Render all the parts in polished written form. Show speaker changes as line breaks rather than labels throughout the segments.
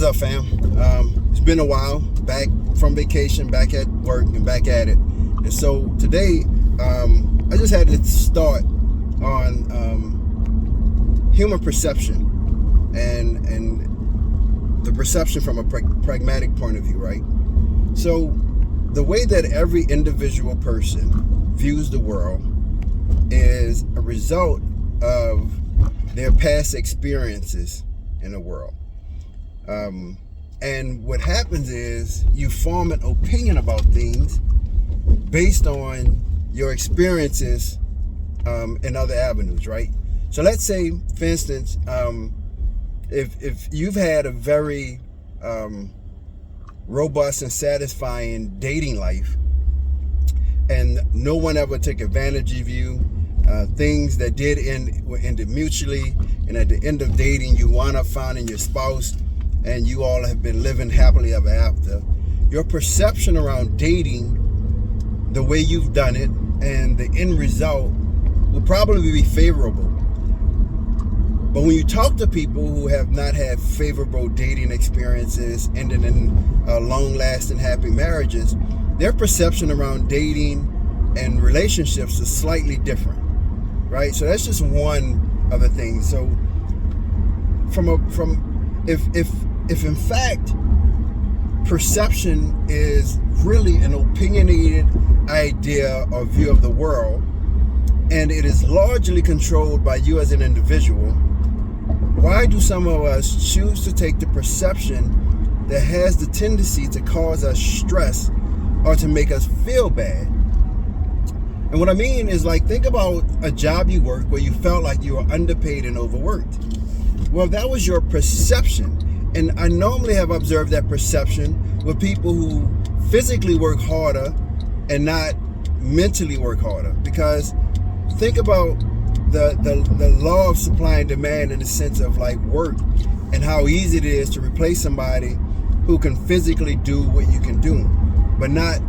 What's up, fam? It's been a while, back from vacation, back at work, and back at it. And so today, I just had to start on human perception and the perception from a pragmatic point of view, right? So the way that every individual person views the world is a result of their past experiences in the world. And what happens is you form an opinion about things based on your experiences in other avenues, right? So let's say, for instance, if you've had a very robust and satisfying dating life and no one ever took advantage of you, things that did ended mutually, and at the end of dating you wound up finding your spouse and you all have been living happily ever after, your perception around dating, the way you've done it, and the end result will probably be favorable. But when you talk to people who have not had favorable dating experiences ending in long-lasting happy marriages, their perception around dating and relationships is slightly different, right? So that's just one of the things. So if in fact perception is really an opinionated idea or view of the world, and it is largely controlled by you as an individual, why do some of us choose to take the perception that has the tendency to cause us stress or to make us feel bad? And what I mean is, like, think about a job you work where you felt like you were underpaid and overworked. Well, that was your perception. And I normally have observed that perception with people who physically work harder and not mentally work harder. Because think about the law of supply and demand in the sense of like work and how easy it is to replace somebody who can physically do what you can do, but not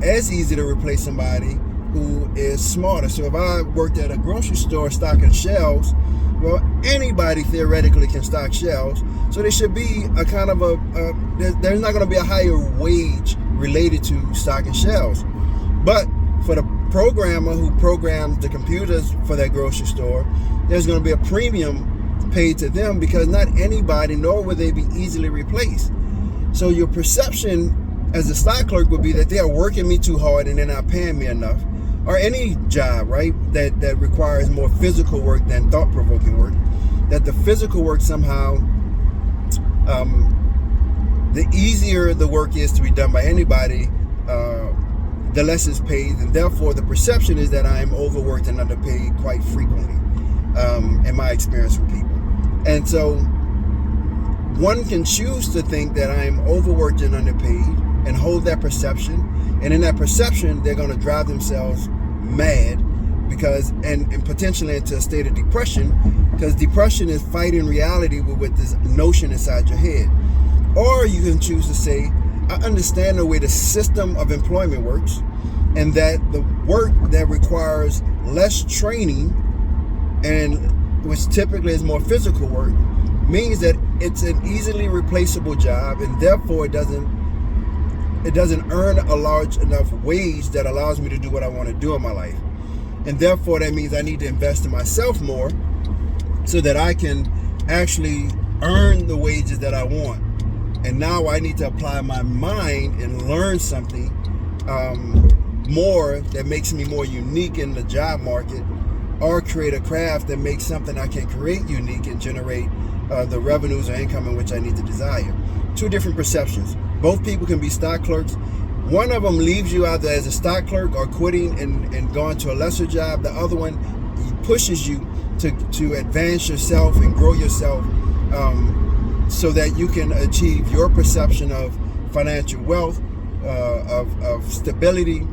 as easy to replace somebody who is smarter. So if I worked at a grocery store stocking shelves, well, anybody theoretically can stock shelves. So there should be a kind of there's not going to be a higher wage related to stocking shelves. But for the programmer who programs the computers for that grocery store, there's going to be a premium paid to them because not anybody, nor will they be easily replaced. So your perception as a stock clerk would be that they are working me too hard and they're not paying me enough. Or any job, right, that requires more physical work than thought-provoking work, that the physical work somehow, the easier the work is to be done by anybody, the less is paid, and therefore the perception is that I am overworked and underpaid quite frequently, in my experience with people. And so one can choose to think that I am overworked and underpaid and hold that perception. And in that perception, they're going to drive themselves mad because and potentially into a state of depression, because depression is fighting reality with this notion inside your head. Or you can choose to say, I understand the way the system of employment works, and that the work that requires less training and which typically is more physical work means that it's an easily replaceable job, and therefore it doesn't earn a large enough wage that allows me to do what I want to do in my life. And therefore that means I need to invest in myself more so that I can actually earn the wages that I want. And now I need to apply my mind and learn something more that makes me more unique in the job market, or create a craft that makes something I can create unique and generate the revenues or income in which I need to desire. Two different perceptions. Both people can be stock clerks. One of them leaves you either as a stock clerk or quitting and going to a lesser job. The other one pushes you to advance yourself and grow yourself so that you can achieve your perception of financial wealth, of stability,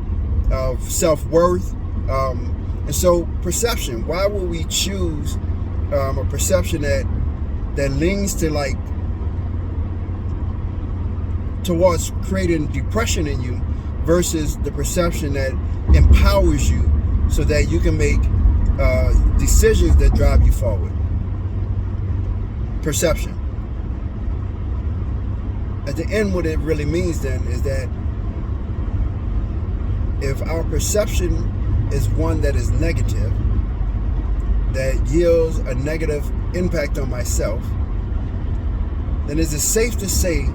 of self-worth. And so perception, why would we choose a perception that leans to towards creating depression in you versus the perception that empowers you so that you can make decisions that drive you forward? Perception. the end, what it really means then is that if our perception is one that is negative, that yields a negative impact on myself, then is it safe to say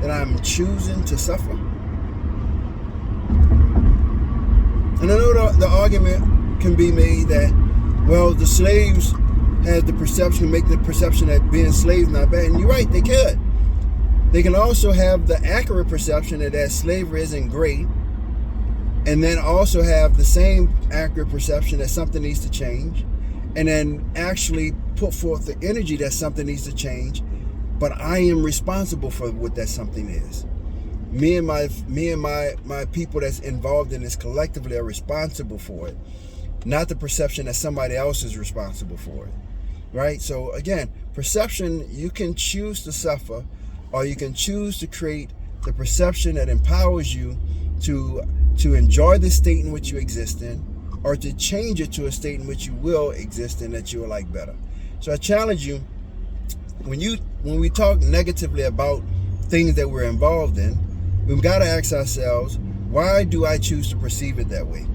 that I'm choosing to suffer? And I know the argument can be made that, well, the slaves had the perception, make the perception that being slaves not bad. And you're right, they could. They can also have the accurate perception that slavery isn't great, and then also have the same accurate perception that something needs to change, and then actually put forth the energy that something needs to change, but I am responsible for what that something is. Me and my people that's involved in this collectively are responsible for it, not the perception that somebody else is responsible for it, right? So again, perception, you can choose to suffer, or you can choose to create the perception that empowers you to enjoy the state in which you exist in, or to change it to a state in which you will exist in that you will like better. So I challenge you, when we talk negatively about things that we're involved in, we've got to ask ourselves, why do I choose to perceive it that way?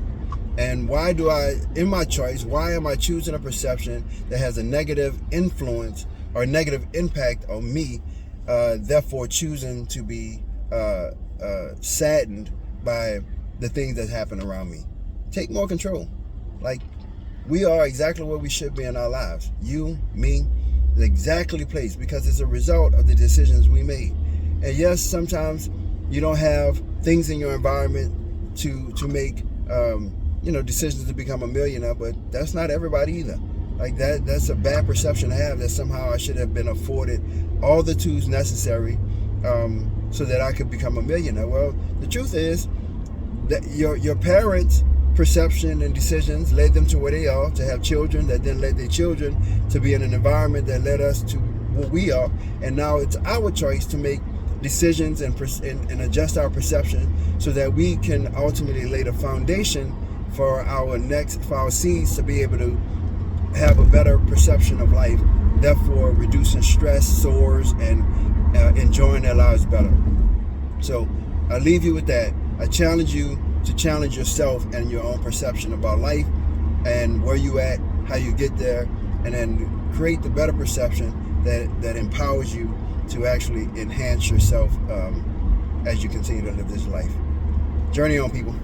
And why do in my choice, why am I choosing a perception that has a negative influence or negative impact on me, therefore choosing to be saddened by the things that happen around me? Take more control. Like, we are exactly where we should be in our lives. You, me, exactly placed, because it's a result of the decisions we made. And yes, sometimes you don't have things in your environment to make decisions to become a millionaire, but that's not everybody either. Like that's a bad perception to have, that somehow I should have been afforded all the tools necessary so that I could become a millionaire. Well, the truth is that your parents' perception and decisions led them to where they are, to have children that then led their children to be in an environment that led us to what we are. And now it's our choice to make decisions and adjust our perception so that we can ultimately lay the foundation for our seeds to be able to have a better perception of life, therefore reducing stress, sores, and enjoying their lives better. So I leave you with that. I challenge you to challenge yourself and your own perception about life and where you at, how you get there, and then create the better perception that empowers you to actually enhance yourself as you continue to live this life. Journey on, people.